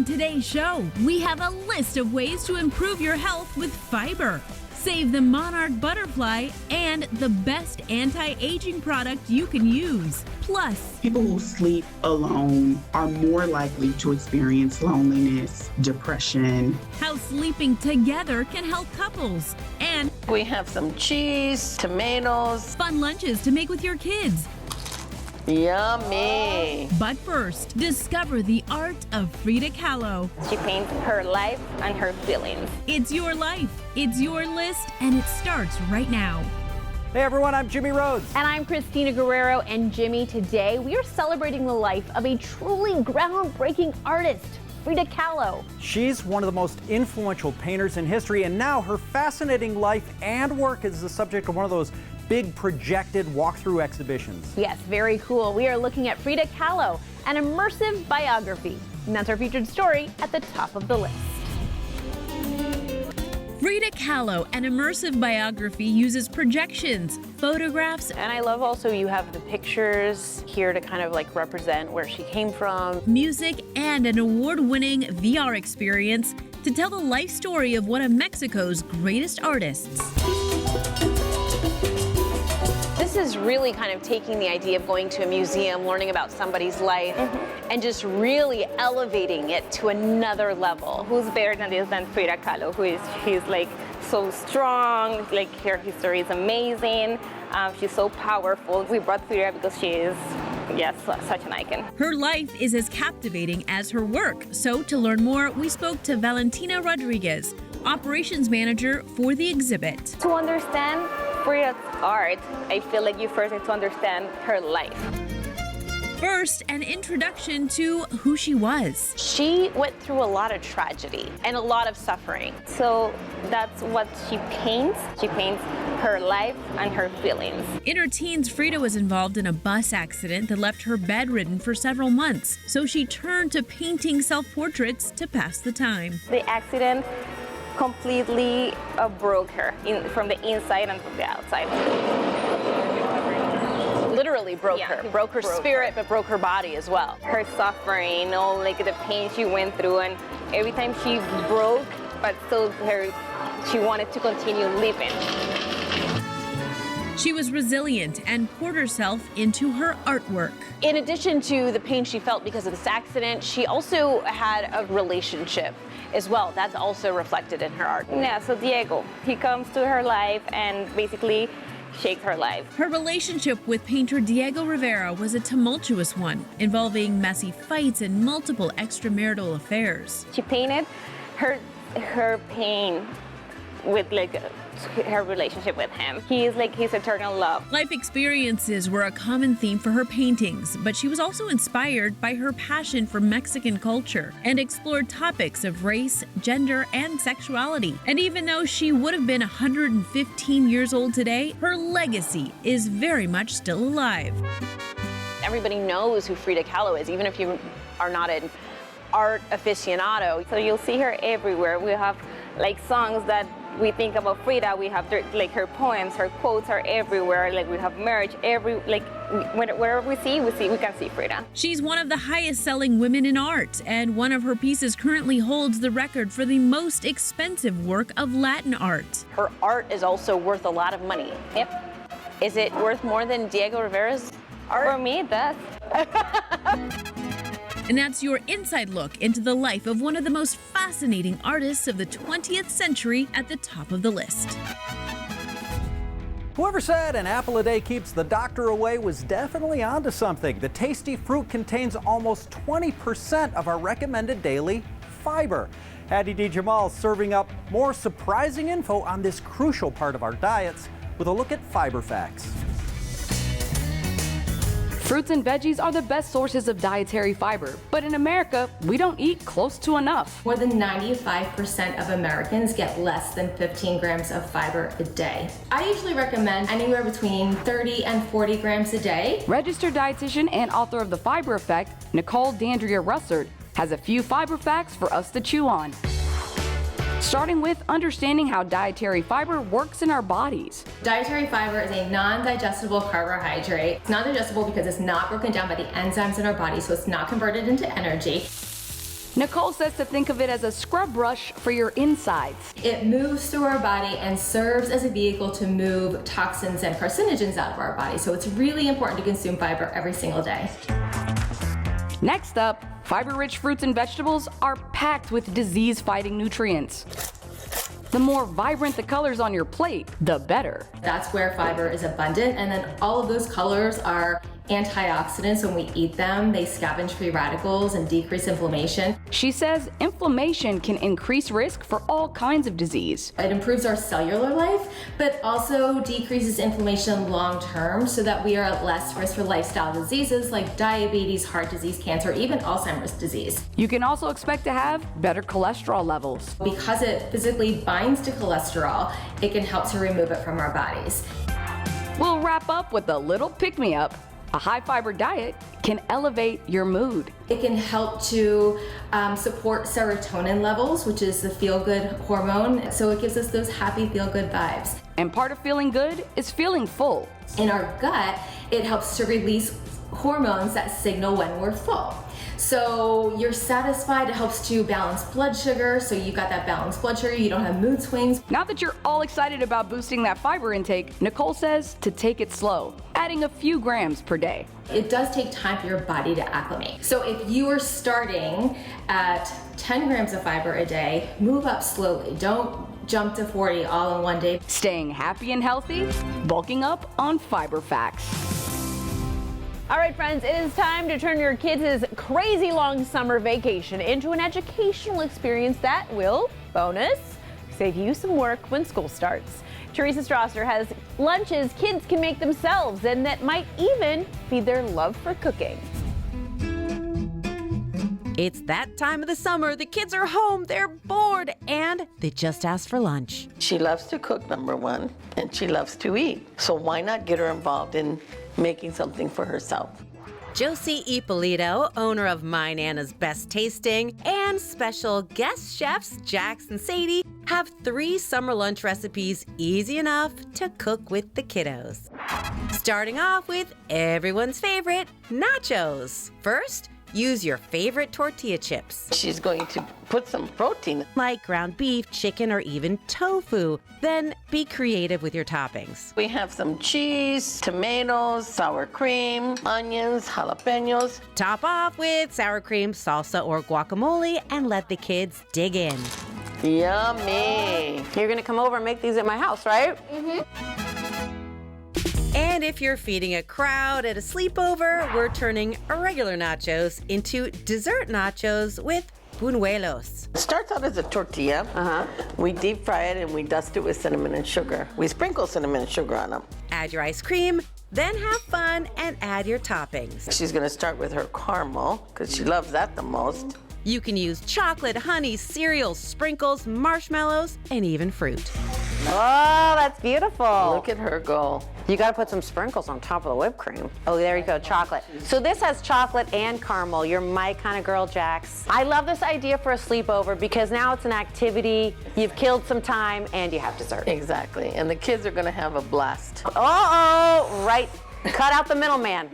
today's show, we have a list of ways to improve your health with fiber. Save the Monarch Butterfly and the best anti-aging product you can use. Plus, people who sleep alone are more likely to experience loneliness, depression. How sleeping together can help couples. And we have some cheese, tomatoes, fun lunches to make with your kids. Yummy. But first, discover the art of Frida Kahlo. She paints her life and her feelings. It's your life, it's your list, and it starts right now. Hey everyone, I'm Jimmy Rhodes. And I'm Christina Guerrero. And Jimmy, today we are celebrating the life of a truly groundbreaking artist, Frida Kahlo. She's one of the most influential painters in history, and now her fascinating life and work is the subject of one of those big projected walkthrough exhibitions. Yes, very cool. We are looking at Frida Kahlo, an immersive biography. And that's our featured story at the top of the list. Frida Kahlo, an immersive biography, uses projections, photographs, And I love also you have the pictures here to kind of like represent where she came from. music, and an award-winning VR experience to tell the life story of one of Mexico's greatest artists. This is really kind of taking the idea of going to a museum, learning about somebody's life, and just really elevating it to another level. Who's better than this than Frida Kahlo, she's like so strong, like her history is amazing, she's so powerful. We brought Frida because she is, yes, such an icon. Her life is as captivating as her work. So to learn more, we spoke to Valentina Rodriguez, operations manager for the exhibit. To understand Frida's art, I feel like you first need to understand her life. First, an introduction to who she was. She went through a lot of tragedy and a lot of suffering. So that's what she paints. She paints her life and her feelings. In her teens, Frida was involved in a bus accident that left her bedridden for several months. So she turned to painting self-portraits to pass the time. The accident completely broke her from the inside and from the outside. Literally broke her spirit, but broke her body as well. Her suffering, all like the pain she went through, and every time she broke, but still she wanted to continue living. She was resilient and poured herself into her artwork. In addition to the pain she felt because of this accident, she also had a relationship as well. That's also reflected in her art. Yeah, so Diego, he comes to her life and basically shakes her life. Her relationship with painter Diego Rivera was a tumultuous one, involving messy fights and multiple extramarital affairs. She painted her pain with like her relationship with him. He is like his eternal love. Life experiences were a common theme for her paintings, but she was also inspired by her passion for Mexican culture and explored topics of race, gender, and sexuality. And even though she would have been 115 years old today, her legacy is very much still alive. Everybody knows who Frida Kahlo is, even if you are not an art aficionado. So you'll see her everywhere. We have like songs that we think about Frida. We have like her poems, her quotes are everywhere. Like we have merch, wherever we can see Frida. She's one of the highest selling women in art, and one of her pieces currently holds the record for the most expensive work of Latin art. Her art is also worth a lot of money. Yep. Is it worth more than Diego Rivera's art? For me, it does. And that's your inside look into the life of one of the most fascinating artists of the 20th century at the top of the list. Whoever said an apple a day keeps the doctor away was definitely onto something. The tasty fruit contains almost 20% of our recommended daily fiber. Hattie D. Jamal serving up more surprising info on this crucial part of our diets with a look at fiber facts. Fruits and veggies are the best sources of dietary fiber, but in America, we don't eat close to enough. More than 95% of Americans get less than 15 grams of fiber a day. I usually recommend anywhere between 30 and 40 grams a day. Registered dietitian and author of The Fiber Effect, Nicole Dandria Russert, has a few fiber facts for us to chew on. Starting with understanding how dietary fiber works in our bodies. Dietary fiber is a non-digestible carbohydrate. It's non-digestible because it's not broken down by the enzymes in our body, so it's not converted into energy. Nicole says to think of it as a scrub brush for your insides. It moves through our body and serves as a vehicle to move toxins and carcinogens out of our body. So it's really important to consume fiber every single day. Next up, fiber-rich fruits and vegetables are packed with disease-fighting nutrients. The more vibrant the colors on your plate, the better. That's where fiber is abundant, and then all of those colors are antioxidants. When we eat them, they scavenge free radicals and decrease inflammation. She says inflammation can increase risk for all kinds of disease. It improves our cellular life, but also decreases inflammation long term so that we are at less risk for lifestyle diseases like diabetes, heart disease, cancer, even Alzheimer's disease. You can also expect to have better cholesterol levels. Because it physically binds to cholesterol, it can help to remove it from our bodies. We'll wrap up with a little pick-me-up. A high-fiber diet can elevate your mood. It can help to support serotonin levels, which is the feel-good hormone. So it gives us those happy, feel-good vibes. And part of feeling good is feeling full. In our gut, it helps to release hormones that signal when we're full. So you're satisfied, it helps to balance blood sugar, so you got that balanced blood sugar, you don't have mood swings. Now that you're all excited about boosting that fiber intake, Nicole says to take it slow, adding a few grams per day. It does take time for your body to acclimate. So if you are starting at 10 grams of fiber a day, move up slowly. Don't jump to 40 all in one day. Staying happy and healthy, bulking up on fiber facts. All right, friends, it is time to turn your kids' crazy long summer vacation into an educational experience that will, bonus, save you some work when school starts. Teresa Strasser has lunches kids can make themselves and that might even feed their love for cooking. It's that time of the summer. The kids are home, they're bored, and they just asked for lunch. She loves to cook, number one, and she loves to eat. So why not get her involved in making something for herself? Josie Ippolito, owner of My Nana's Best Tasting, and special guest chefs Jax and Sadie have 3 summer lunch recipes easy enough to cook with the kiddos. Starting off with everyone's favorite, nachos. First, use your favorite tortilla chips. She's going to put some protein, like ground beef, chicken, or even tofu. Then be creative with your toppings. We have some cheese, tomatoes, sour cream, onions, jalapenos. Top off with sour cream, salsa, or guacamole, and let the kids dig in. Yummy. You're gonna come over and make these at my house, right? And if you're feeding a crowd at a sleepover, we're turning regular nachos into dessert nachos with buñuelos. It starts out as a tortilla. We deep fry it and we dust it with cinnamon and sugar. We sprinkle cinnamon and sugar on them. Add your ice cream, then have fun and add your toppings. She's gonna start with her caramel because she loves that the most. You can use chocolate, honey, cereal, sprinkles, marshmallows, and even fruit. Oh, that's beautiful. Look at her go. You gotta put some sprinkles on top of the whipped cream. Oh, there you go, chocolate. So this has chocolate and caramel. You're my kind of girl, Jax. I love this idea for a sleepover because now it's an activity, you've killed some time, and you have dessert. Exactly, and the kids are gonna have a blast. Uh-oh, right. Cut out the middleman.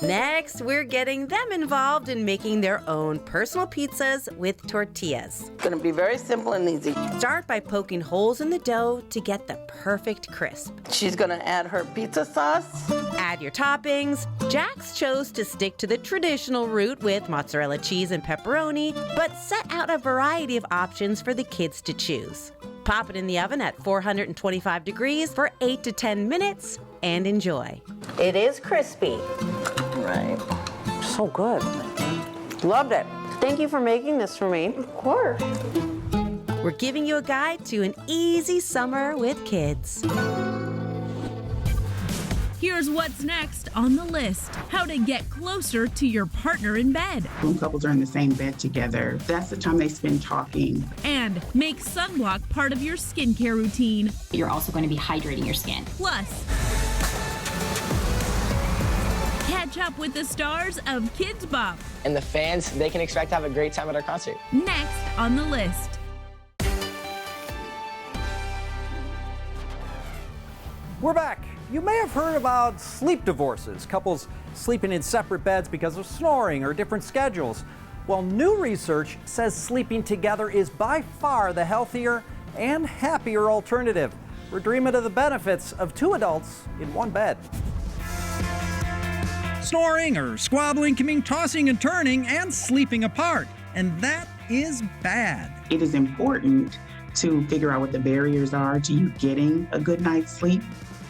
Next, we're getting them involved in making their own personal pizzas with tortillas. It's gonna be very simple and easy. Start by poking holes in the dough to get the perfect crisp. She's gonna add her pizza sauce. Add your toppings. Jax chose to stick to the traditional route with mozzarella cheese and pepperoni, but set out a variety of options for the kids to choose. Pop it in the oven at 425 degrees for 8 to 10 minutes and enjoy. It is crispy. Right. So good. Loved it. Thank you for making this for me. Of course. We're giving you a guide to an easy summer with kids. Here's what's next on the list: how to get closer to your partner in bed. When couples are in the same bed together, that's the time they spend talking. And make sunblock part of your skincare routine. You're also going to be hydrating your skin. Plus, catch up with the stars of KIDZ BOP. And the fans, they can expect to have a great time at our concert. Next on the list. We're back. You may have heard about sleep divorces, couples sleeping in separate beds because of snoring or different schedules. Well, new research says sleeping together is by far the healthier and happier alternative. We're dreaming of the benefits of two adults in one bed. Snoring or squabbling can mean tossing and turning and sleeping apart, and that is bad. It is important to figure out what the barriers are to you getting a good night's sleep,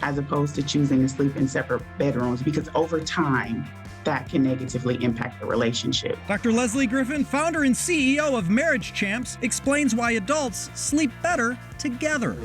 as opposed to choosing to sleep in separate bedrooms, because over time, that can negatively impact the relationship. Dr. Leslie Griffin, founder and CEO of Marriage Champs, explains why adults sleep better together.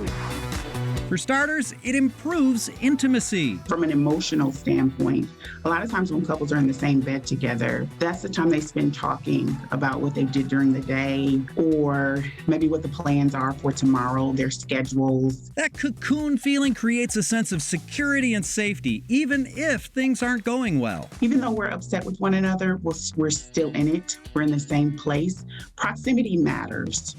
For starters, it improves intimacy. From an emotional standpoint, a lot of times when couples are in the same bed together, that's the time they spend talking about what they did during the day, or maybe what the plans are for tomorrow, their schedules. That cocoon feeling creates a sense of security and safety, even if things aren't going well. Even though we're upset with one another, we're still in it. We're in the same place. Proximity matters.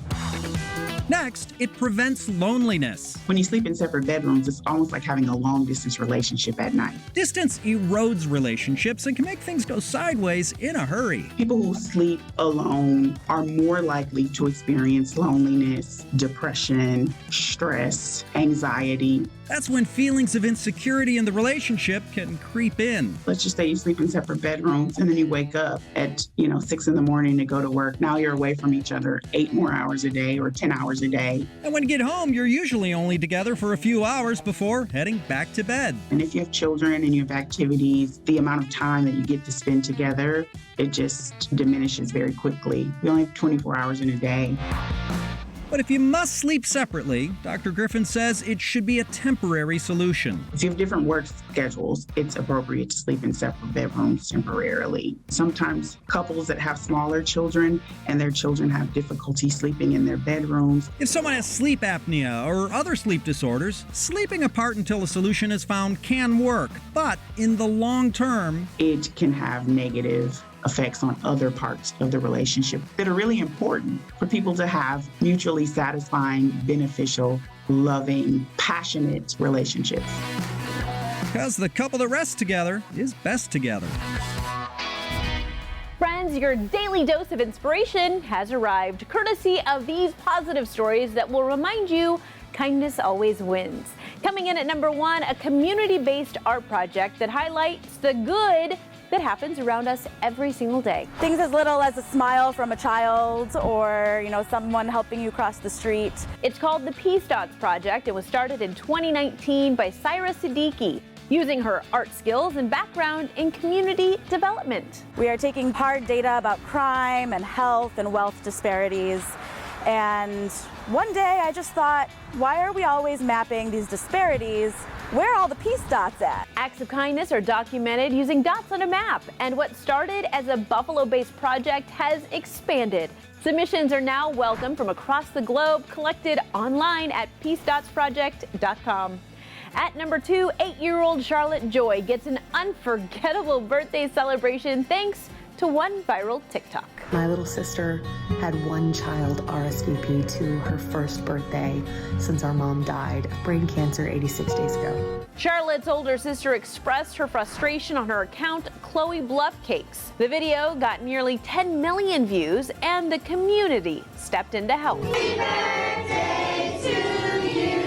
Next, it prevents loneliness. When you sleep in separate bedrooms, it's almost like having a long-distance relationship at night. Distance erodes relationships and can make things go sideways in a hurry. People who sleep alone are more likely to experience loneliness, depression, stress, anxiety. That's when feelings of insecurity in the relationship can creep in. Let's just say you sleep in separate bedrooms and then you wake up at 6 in the morning to go to work. Now you're away from each other 8 more hours a day or 10 hours a day. And when you get home, you're usually only together for a few hours before heading back to bed. And if you have children and you have activities, the amount of time that you get to spend together, it just diminishes very quickly. We only have 24 hours in a day. But if you must sleep separately, Dr. Griffin says it should be a temporary solution. If you have different work schedules, it's appropriate to sleep in separate bedrooms temporarily. Sometimes couples that have smaller children and their children have difficulty sleeping in their bedrooms. If someone has sleep apnea or other sleep disorders, sleeping apart until a solution is found can work. But in the long term, it can have negative effects on other parts of the relationship that are really important for people to have mutually satisfying, beneficial, loving, passionate relationships. Because the couple that rests together is best together. Friends, your daily dose of inspiration has arrived, courtesy of these positive stories that will remind you kindness always wins. Coming in at number 1, a community-based art project that highlights the good that happens around us every single day. Things as little as a smile from a child or, someone helping you cross the street. It's called the Peace Dots Project. It was started in 2019 by Syra Siddiqui, using her art skills and background in community development. We are taking hard data about crime and health and wealth disparities. And one day I just thought, why are we always mapping these disparities? Where are all the peace dots at? Acts of kindness are documented using dots on a map, and what started as a Buffalo-based project has expanded. Submissions are now welcome from across the globe, collected online at peacedotsproject.com. At number 2, 8-year-old Charlotte Joy gets an unforgettable birthday celebration thanks to one viral TikTok. My little sister had one child RSVP to her first birthday since our mom died of brain cancer 86 days ago. Charlotte's older sister expressed her frustration on her account, Chloe Bluff Cakes. The video got nearly 10 million views, and the community stepped in to help. Happy birthday to you.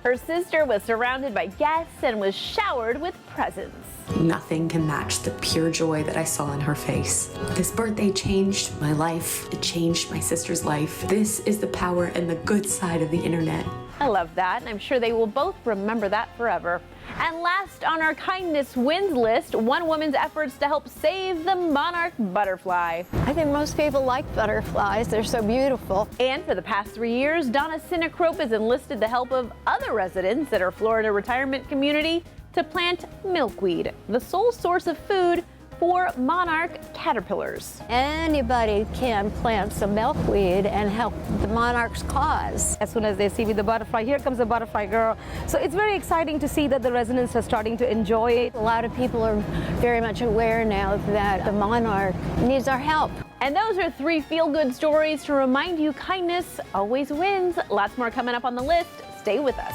Her sister was surrounded by guests and was showered with presents. Nothing can match the pure joy that I saw in her face. This birthday changed my life. It changed my sister's life. This is the power and the good side of the internet. I love that, and I'm sure they will both remember that forever. And last on our kindness wins list, one woman's efforts to help save the monarch butterfly. I think most people like butterflies. They're so beautiful. And for the past 3 years, Donna Sinacrope has enlisted the help of other residents at her Florida retirement community to plant milkweed, the sole source of food for monarch caterpillars. Anybody can plant some milkweed and help the monarch's cause. As soon as they see me, the butterfly, here comes the butterfly girl. So it's very exciting to see that the residents are starting to enjoy it. A lot of people are very much aware now that the monarch needs our help. And those are 3 feel-good stories to remind you kindness always wins. Lots more coming up on the list. Stay with us.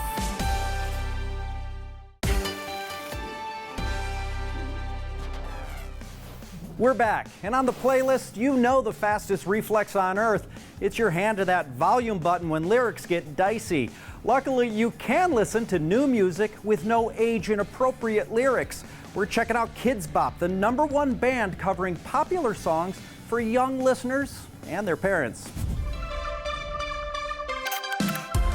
We're back, and on the playlist, you know the fastest reflex on earth. It's your hand to that volume button when lyrics get dicey. Luckily, you can listen to new music with no age-inappropriate lyrics. We're checking out KIDZ BOP, the #1 band covering popular songs for young listeners and their parents.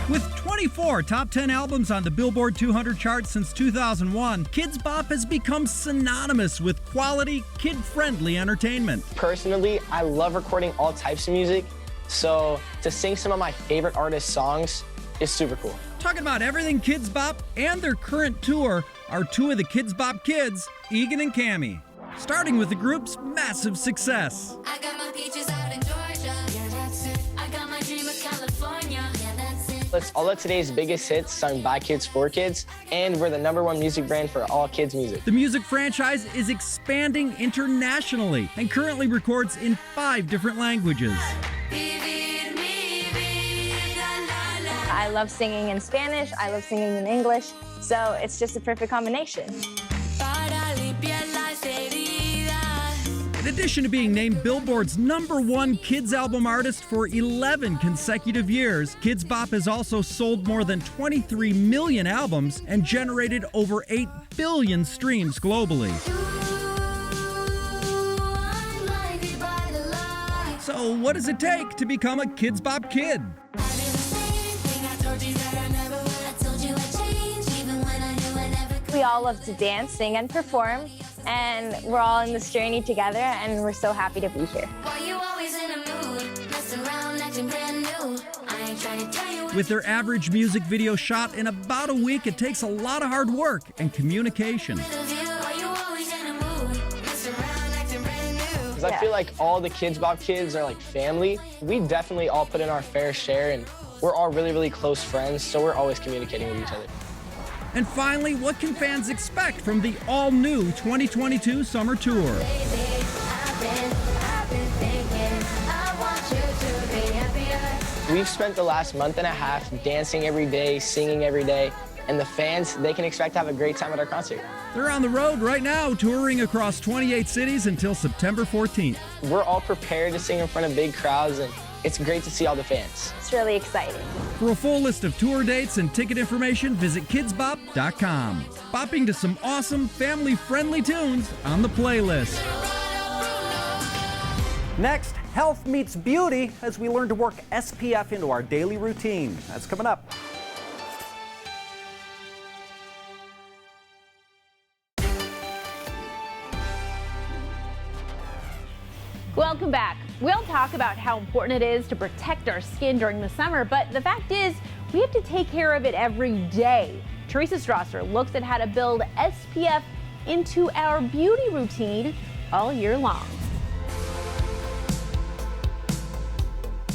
With 24 top 10 albums on the Billboard 200 chart since 2001, KIDZ BOP has become synonymous with quality, kid-friendly entertainment. Personally, I love recording all types of music, so to sing some of my favorite artists' songs is super cool. Talking about everything KIDZ BOP and their current tour are two of the KIDZ BOP kids, Egan and Cammie. Starting with the group's massive success. I got my peaches out in Georgia, yeah, that's it. I got my dream of California, yeah, that's it. It's all of today's biggest hits sung by kids for kids, and we're the #1 music brand for all kids music. The music franchise is expanding internationally and currently records in 5 different languages. I love singing in Spanish, I love singing in English, so it's just a perfect combination. In addition to being named Billboard's #1 kids album artist for 11 consecutive years, KIDZ BOP has also sold more than 23 million albums and generated over 8 billion streams globally. So what does it take to become a KIDZ BOP kid? We all love to dance, sing, and perform, and we're all in this journey together, and we're so happy to be here. With their average music video shot in about a week, it takes a lot of hard work and communication. Because I feel like all the KIDZ BOP kids are like family. We definitely all put in our fair share, and we're all really, really close friends, so we're always communicating with each other. And finally, what can fans expect from the all-new 2022 summer tour? We've spent the last month and a half dancing every day, singing every day, and the fans, they can expect to have a great time at our concert. They're on the road right now, touring across 28 cities until September 14th. We're all prepared to sing in front of big crowds, and it's great to see all the fans. It's really exciting. For a full list of tour dates and ticket information, visit kidsbop.com. Bopping to some awesome, family-friendly tunes on the playlist. Next, health meets beauty as we learn to work SPF into our daily routine. That's coming up. Welcome back. We'll talk about how important it is to protect our skin during the summer, but the fact is, we have to take care of it every day. Teresa Strasser looks at how to build SPF into our beauty routine all year long.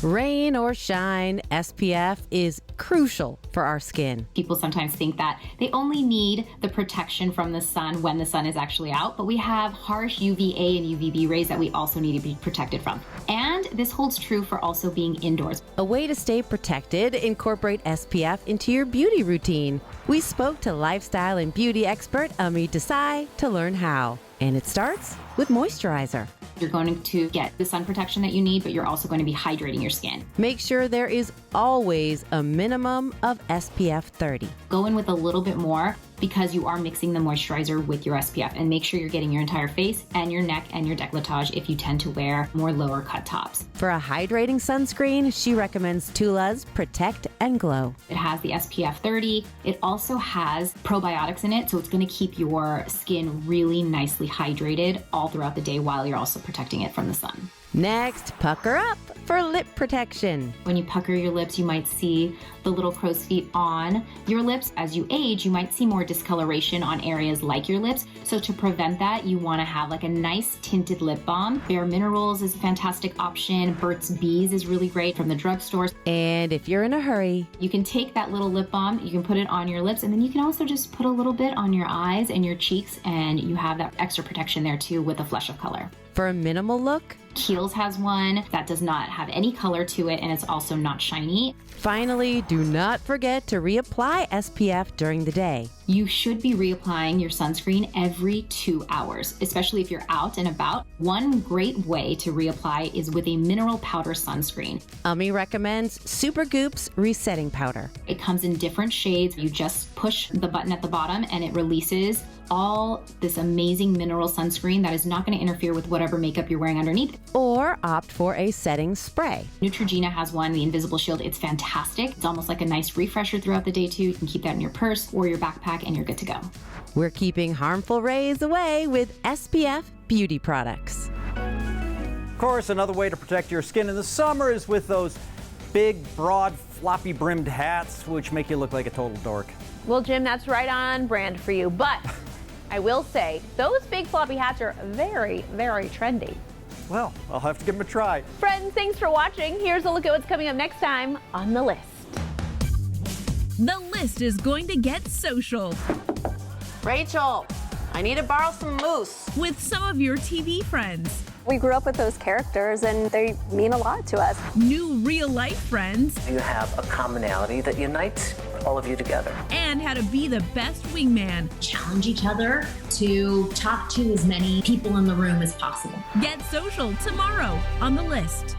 Rain or shine, SPF is crucial for our skin. People sometimes think that they only need the protection from the sun when the sun is actually out, but we have harsh UVA and UVB rays that we also need to be protected from. And this holds true for also being indoors. A way to stay protected, incorporate SPF into your beauty routine. We spoke to lifestyle and beauty expert Amrit Desai to learn how. And it starts with moisturizer. You're going to get the sun protection that you need, but you're also going to be hydrating your skin. Make sure there is always a minimum of SPF 30. Go in with a little bit more because you are mixing the moisturizer with your SPF, and make sure you're getting your entire face and your neck and your décolletage if you tend to wear more lower cut tops. For a hydrating sunscreen, she recommends Tula's Protect and Glow. It has the SPF 30. It also has probiotics in it, so it's going to keep your skin really nicely hydrated all throughout the day while you're also protecting it from the sun. Next, pucker up for lip protection. When you pucker your lips, you might see the little crow's feet on your lips. As you age, you might see more discoloration on areas like your lips. So to prevent that, you want to have like a nice tinted lip balm. Bare Minerals is a fantastic option. Burt's Bees is really great from the drugstores. And if you're in a hurry, you can take that little lip balm, you can put it on your lips, and then you can also just put a little bit on your eyes and your cheeks, and you have that extra protection there too with a flush of color. For a minimal look, Kiehl's has one that does not have any color to it, and it's also not shiny. Finally, do not forget to reapply SPF during the day. You should be reapplying your sunscreen every 2 hours, especially if you're out and about. One great way to reapply is with a mineral powder sunscreen. Ami recommends Supergoop's Resetting Powder. It comes in different shades. You just push the button at the bottom and it releases all this amazing mineral sunscreen that is not going to interfere with whatever makeup you're wearing underneath. Or opt for a setting spray. Neutrogena has one, the Invisible Shield. It's fantastic. It's almost like a nice refresher throughout the day too. You can keep that in your purse or your backpack and you're good to go. We're keeping harmful rays away with SPF beauty products. Of course, another way to protect your skin in the summer is with those big, broad, floppy brimmed hats, which make you look like a total dork. Well, Jim, that's right on brand for you, but I will say those big floppy hats are very, very trendy. Well, I'll have to give them a try. Friends, thanks for watching. Here's a look at what's coming up next time on The List. The List is going to get social. Rachel, I need to borrow some mousse. With some of your TV friends. We grew up with those characters and they mean a lot to us. New real-life friends. You have a commonality that unites all of you together. And how to be the best wingman. Challenge each other to talk to as many people in the room as possible. Get social tomorrow on The List.